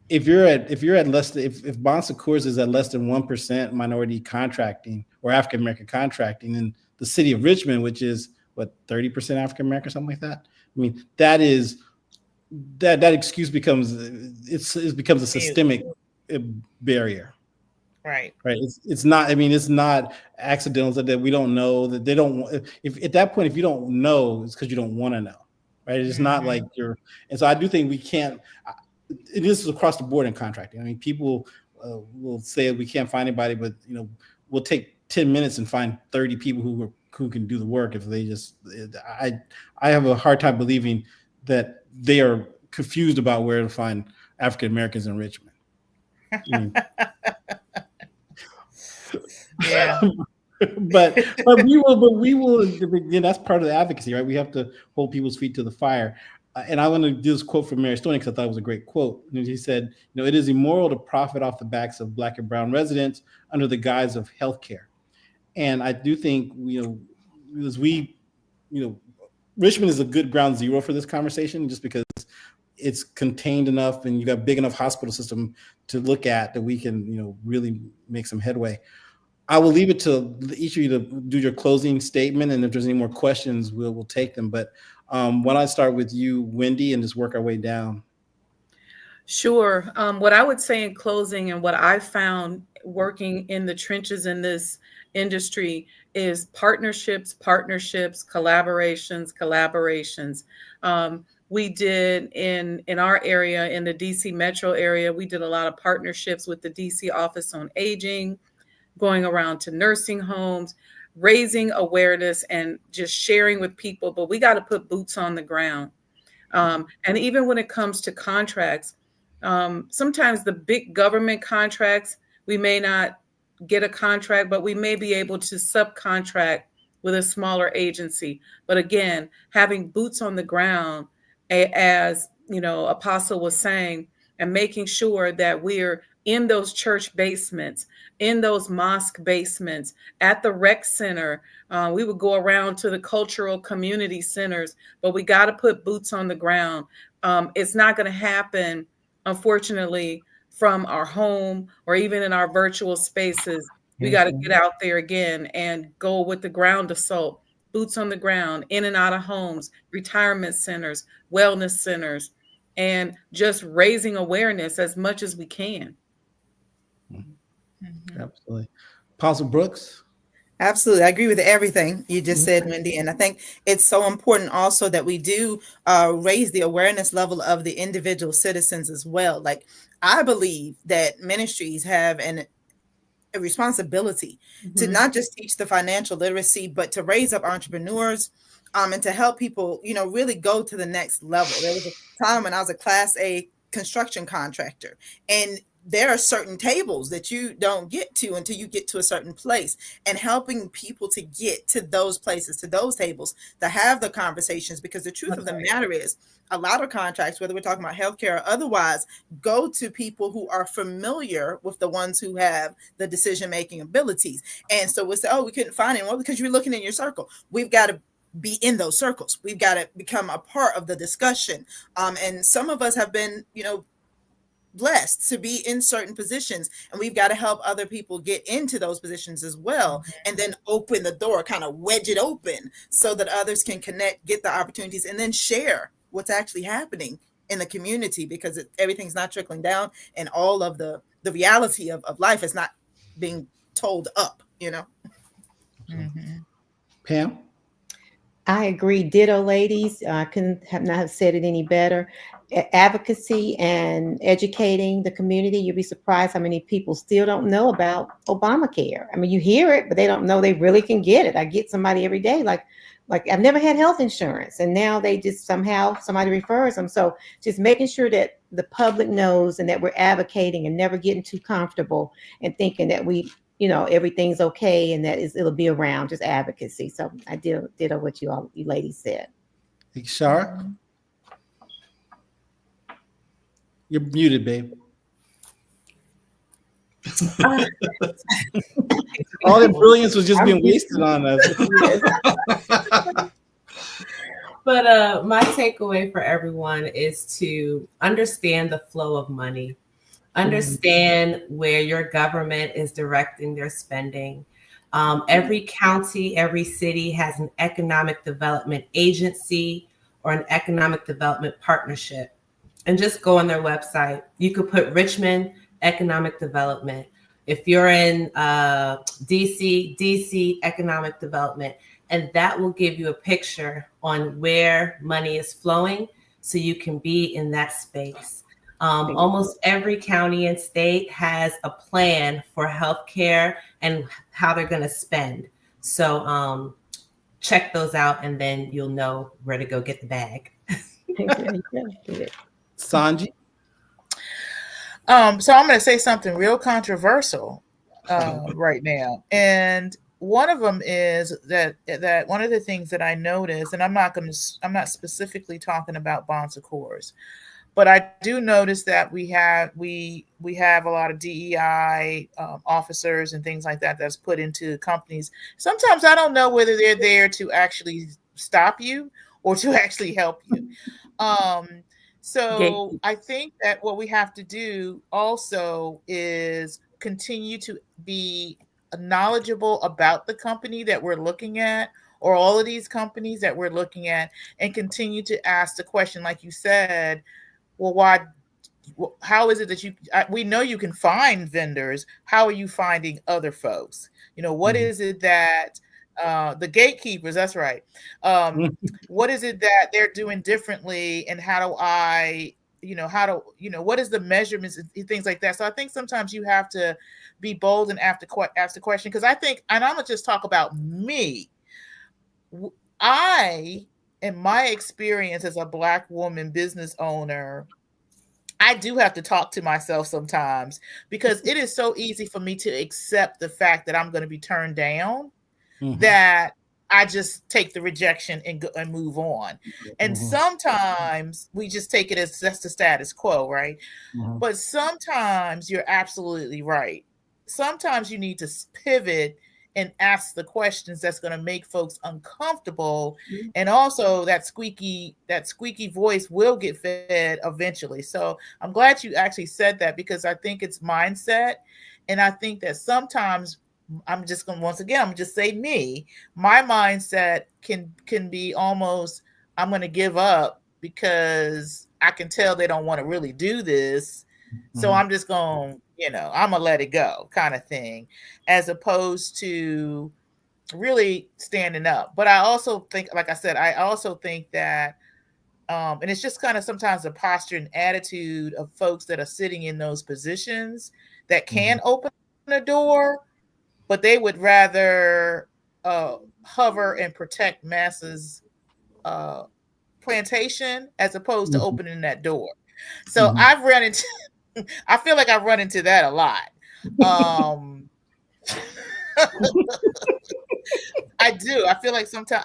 Speaker 2: if you're at less than, if Bon Secours is at less than 1% minority contracting or African American contracting in the city of Richmond, which is what, 30% African American, something like that. I mean, that excuse becomes, it becomes a systemic uh, barrier.
Speaker 4: Right.
Speaker 2: Right. It's not, I mean, it's not accidental that we don't know, that they don't, if at that point, if you don't know, it's because you don't want to know. Right. It's not like you're, and so I do think we can't, it is across the board in contracting. I mean, people will say we can't find anybody, but we'll take 10 minutes and find 30 people who can do the work if they just. I have a hard time believing that they are confused about where to find African Americans in Richmond. I mean,
Speaker 4: yeah.
Speaker 2: but we will again, that's part of the advocacy, right? We have to hold people's feet to the fire. And I want to do this quote from Mary Stoney because I thought it was a great quote. And he said, it is immoral to profit off the backs of Black and brown residents under the guise of healthcare. And I do think, as we, Richmond is a good ground zero for this conversation, just because it's contained enough and you got a big enough hospital system to look at that we can, really make some headway. I will leave it to each of you to do your closing statement, and if there's any more questions, we'll take them. But why don't I start with you, Wendy, and just work our way down?
Speaker 6: Sure. What I would say in closing, and what I found working in the trenches in this industry, is partnerships, collaborations. We did in our area, in the DC metro area, we did a lot of partnerships with the DC Office on Aging, going around to nursing homes, raising awareness and just sharing with people. But we got to put boots on the ground. And even when it comes to contracts, Sometimes the big government contracts, we may not get a contract, but we may be able to subcontract with a smaller agency. But again, having boots on the ground, as Apostle was saying, and making sure that we're in those church basements, in those mosque basements, at the rec center. We would go around to the cultural community centers, but we got to put boots on the ground. It's not going to happen, unfortunately, from our home or even in our virtual spaces. We got to get out there again and go with the ground assault, boots on the ground, in and out of homes, retirement centers, wellness centers, and just raising awareness as much as we can.
Speaker 2: Absolutely. Apostle Brooks?
Speaker 8: Absolutely. I agree with everything you just said, Wendy. And I think it's so important also that we do raise the awareness level of the individual citizens as well. Like, I believe that ministries have a responsibility to not just teach the financial literacy, but to raise up entrepreneurs and to help people, really go to the next level. There was a time when I was a Class A construction contractor, and there are certain tables that you don't get to until you get to a certain place, and helping people to get to those places, to those tables, to have the conversations, because the truth of the matter is a lot of contracts, whether we're talking about healthcare or otherwise, go to people who are familiar with the ones who have the decision-making abilities. And so we say, oh, we couldn't find anyone. Well, because you're looking in your circle. We've got to be in those circles. We've got to become a part of the discussion. And some of us have been, blessed to be in certain positions, and we've got to help other people get into those positions as well, and then open the door, kind of wedge it open so that others can connect, get the opportunities, and then share what's actually happening in the community, because everything's not trickling down, and all of the reality of life is not being told up.
Speaker 2: Pam?
Speaker 7: I agree. Ditto, ladies. I couldn't have not have said it any better. Advocacy and educating the community. You'd be surprised how many people still don't know about Obamacare. I mean, you hear it, but they don't know they really can get it. I get somebody every day like I've never had health insurance, and now they just somehow somebody refers them. So just making sure that the public knows, and that we're advocating and never getting too comfortable and thinking that everything's okay and that it'll be around, just advocacy. So I did what you ladies said.
Speaker 2: Hey, Shara? You're muted, babe. All that brilliance was just being wasted on us.
Speaker 5: But my takeaway for everyone is to understand the flow of money. Understand where your government is directing their spending. Every county, every city has an economic development agency or an economic development partnership. And just go on their website. You could put Richmond Economic Development. If you're in DC Economic Development, and that will give you a picture on where money is flowing so you can be in that space. Almost every county and state has a plan for healthcare and how they're going to spend. So check those out, and then you'll know where to go get the bag.
Speaker 2: Sanji?
Speaker 4: So I'm going to say something real controversial right now. And one of them is that one of the things that I noticed, and I'm not specifically talking about Bon Secours, but I do notice that we have a lot of DEI officers and things like that that's put into companies. Sometimes I don't know whether they're there to actually stop you or to actually help you. So I think that what we have to do also is continue to be knowledgeable about the company that we're looking at, or all of these companies that we're looking at, and continue to ask the question, like you said, well, how is it that we know you can find vendors. How are you finding other folks? What is it that the gatekeepers, that's right. What is it that they're doing differently, and how do I, what is the measurements and things like that? So I think sometimes you have to be bold and ask the question, because I think, and I'm gonna just talk about me. In my experience as a Black woman business owner, I do have to talk to myself sometimes, because it is so easy for me to accept the fact that I'm going to be turned down, that I just take the rejection and go and move on. And sometimes we just take it as that's the status quo, right? But sometimes you're absolutely right. Sometimes you need to pivot and ask the questions that's going to make folks uncomfortable, and also that squeaky voice will get fed eventually. So I'm glad you actually said that, because I think it's mindset, and I think that sometimes I'm just going to, once again, I'm going to just say me, my mindset can be almost, I'm going to give up because I can tell they don't want to really do this. So I'm just going, I'm going to let it go kind of thing, as opposed to really standing up. But I also think, like I said, I also think that, and it's just kind of sometimes the posture and attitude of folks that are sitting in those positions that can open a door, but they would rather hover and protect masses plantation as opposed to opening that door. So I've run into, I feel like I've run into that a lot. I do. I feel like sometimes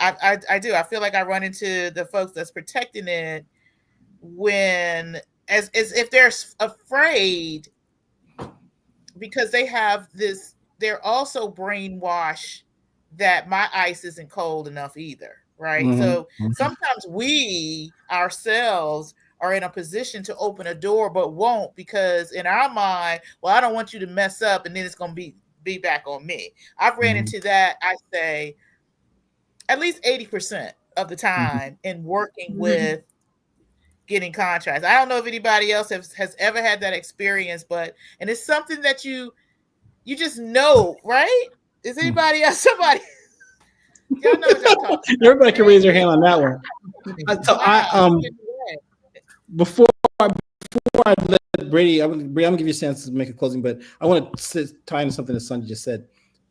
Speaker 4: I do. I feel like I run into the folks that's protecting it when, as if they're afraid, because they have this, they're also brainwashed that my ice isn't cold enough either, right? So sometimes we ourselves are in a position to open a door but won't, because in our mind, well, I don't want you to mess up and then it's going to be back on me. I've ran into that, I say, at least 80% of the time in working with getting contracts. I don't know if anybody else has ever had that experience, and it's something that you just know, right? Is anybody else, somebody, y'all know what y'all talking about?
Speaker 2: Everybody can raise their hand on that one. So before I let Brady, I'm gonna give you a chance to make a closing, but I want to tie into something that Sanjay just said.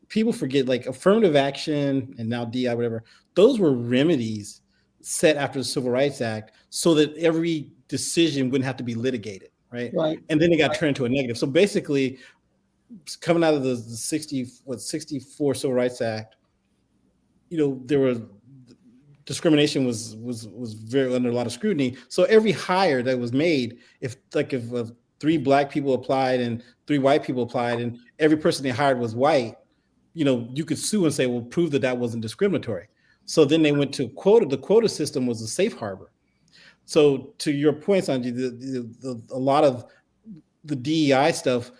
Speaker 2: People forget, like, affirmative action and now DI, whatever, those were remedies set after the Civil Rights Act so that every decision wouldn't have to be litigated, right? And then it got turned into a negative. So basically, coming out of the 64 Civil Rights Act, there were discrimination was very under a lot of scrutiny. So every hire that was made, if 3 black people applied and 3 white people applied, and every person they hired was white, you could sue and say, well, prove that wasn't discriminatory. So then they went to quota. The quota system was a safe harbor. So to your point, Sanjay, a lot of the DEI stuff,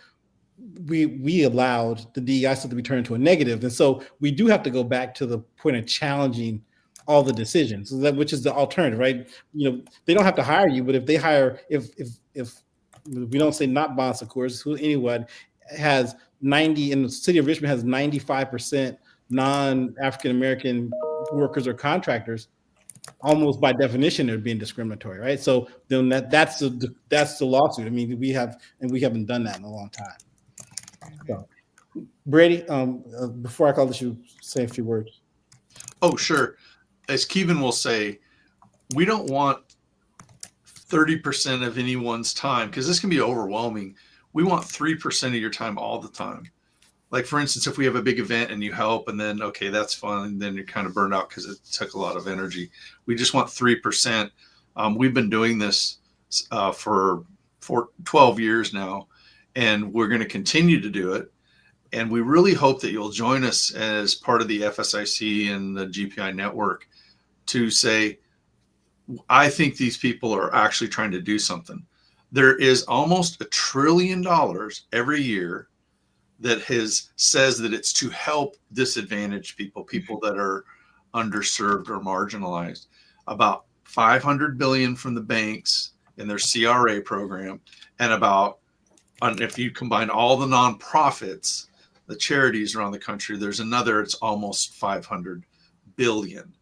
Speaker 2: we allowed the DEI stuff to be turned into a negative. And so we do have to go back to the point of challenging all the decisions, which is the alternative, right? They don't have to hire you, but if they hire, if we don't say not Bon Secours, anyone has 90, in the city of Richmond has 95% non-African American workers or contractors, almost by definition they're being discriminatory, right? So then that's the lawsuit. I mean, we haven't done that in a long time. So, Brady, before I call this, you say a few words.
Speaker 3: Oh, sure. As Kevin will say, we don't want 30% of anyone's time, because this can be overwhelming. We want 3% of your time all the time. Like, for instance, if we have a big event and you help, and then, okay, that's fun, and then you're kind of burned out because it took a lot of energy. We just want 3%. We've been doing this for 12 years now, and we're going to continue to do it. And we really hope that you'll join us as part of the FSIC and the GPI network to say, I think these people are actually trying to do something. There is almost $1 trillion every year that says that it's to help disadvantaged people that are underserved or marginalized. About $500 billion from the banks in their CRA program, and if you combine all the nonprofits, the charities around the country, there's another, it's almost 500 billion.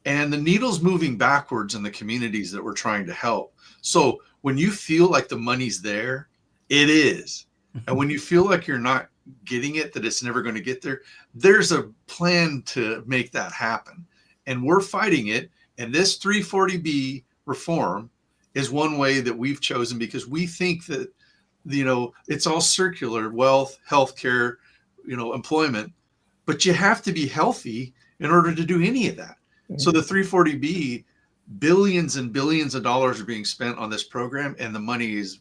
Speaker 3: And the needle's moving backwards in the communities that we're trying to help. So when you feel like the money's there, it is. And when you feel like you're not getting it, that it's never going to get there, there's a plan to make that happen. And we're fighting it. And this 340B reform is one way that we've chosen, because we think that, it's all circular: wealth, healthcare, employment, but you have to be healthy in order to do any of that. So the 340B, billions and billions of dollars are being spent on this program, and the money is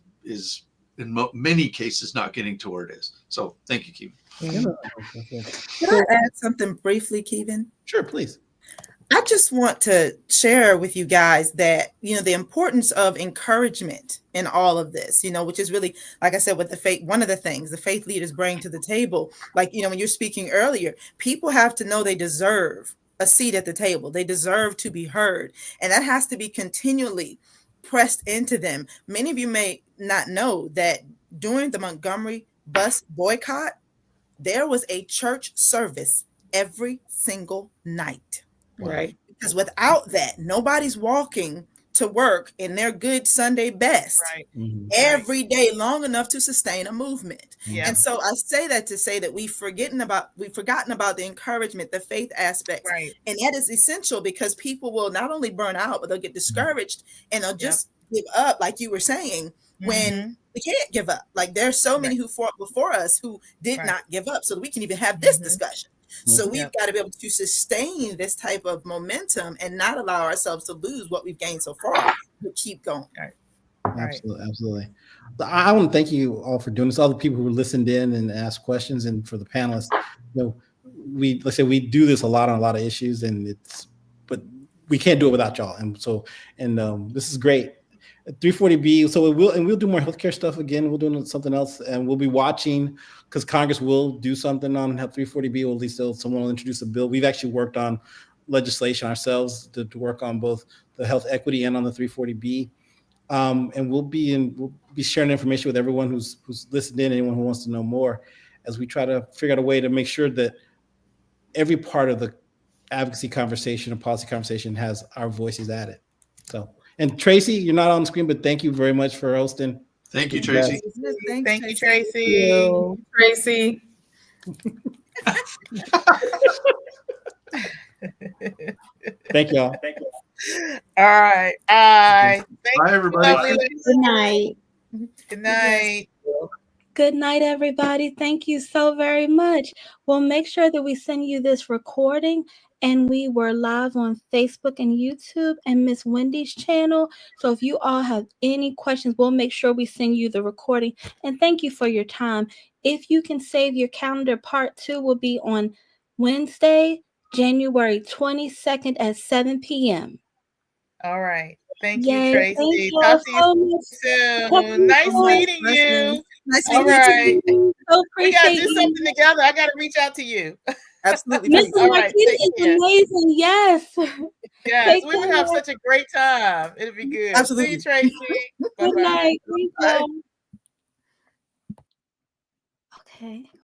Speaker 3: in many cases not getting to where it is. So thank you, Keevan.
Speaker 8: Can I add something briefly, Keevan?
Speaker 2: Sure, please.
Speaker 8: I just want to share with you guys that, the importance of encouragement in all of this, which is really, like I said, with the faith, one of the things the faith leaders bring to the table, like, when you're speaking earlier, people have to know they deserve a seat at the table. They deserve to be heard. And that has to be continually pressed into them. Many of you may not know that during the Montgomery bus boycott, there was a church service every single night.
Speaker 6: Right.
Speaker 8: Because without that, nobody's walking to work in their good Sunday best every day long enough to sustain a movement.
Speaker 4: Yeah.
Speaker 8: And so I say that to say that we've forgotten about the encouragement, the faith aspects.
Speaker 4: Right.
Speaker 8: And that is essential, because people will not only burn out, but they'll get discouraged and they'll just give up, like you were saying, when we can't give up. Like, there's so many who fought before us who did not give up, so that we can even have this discussion. So we've got to be able to sustain this type of momentum and not allow ourselves to lose what we've gained so far, but keep going.
Speaker 2: Absolutely. I want to thank you all for doing this. All the people who listened in and asked questions, and for the panelists. Like I said, we do this a lot on a lot of issues, but we can't do it without y'all. And so, this is great. 340B. So we'll do more healthcare stuff again. We'll do something else, and we'll be watching, because Congress will do something on 340B, or at least someone will introduce a bill. We've actually worked on legislation ourselves to work on both the health equity and on the 340B. And we'll be sharing information with everyone who's listened in, anyone who wants to know more, as we try to figure out a way to make sure that every part of the advocacy conversation and policy conversation has our voices added. So, and Tracy, you're not on the screen, but thank you very much for hosting.
Speaker 3: Thank you, Tracy.
Speaker 4: Thank you, Tracy.
Speaker 6: Tracy.
Speaker 2: Thank y'all.
Speaker 4: All right.
Speaker 3: Bye, everybody.
Speaker 7: Good night.
Speaker 4: Good night.
Speaker 1: Good night, everybody. Thank you so very much. We'll make sure that we send you this recording, and we were live on Facebook and YouTube and Miss Wendy's channel. So if you all have any questions, we'll make sure we send you the recording. And thank you for your time. If you can save your calendar, part 2 will be on Wednesday, January 22nd at 7 p.m.
Speaker 4: All right. Thank
Speaker 1: Yay,
Speaker 4: you, Tracy.
Speaker 1: thank you
Speaker 4: Talk to
Speaker 1: so
Speaker 4: you soon. Nice meeting you.
Speaker 8: Nice
Speaker 4: All
Speaker 8: meeting you.
Speaker 4: right.
Speaker 1: So
Speaker 4: We got to
Speaker 1: appreciate
Speaker 4: do
Speaker 1: you.
Speaker 4: something together. I got to reach out to you.
Speaker 8: Absolutely.
Speaker 1: Mr.
Speaker 4: All right,
Speaker 1: Martinez
Speaker 4: take
Speaker 1: is
Speaker 4: care.
Speaker 1: amazing. Yes.
Speaker 4: Yes,
Speaker 1: Take
Speaker 4: we would
Speaker 1: care.
Speaker 4: have such a great time. It'll be good.
Speaker 8: Absolutely.
Speaker 4: See you, Tracy.
Speaker 1: Good
Speaker 4: Bye-bye.
Speaker 1: night. Thank
Speaker 4: Bye.
Speaker 1: you. Okay.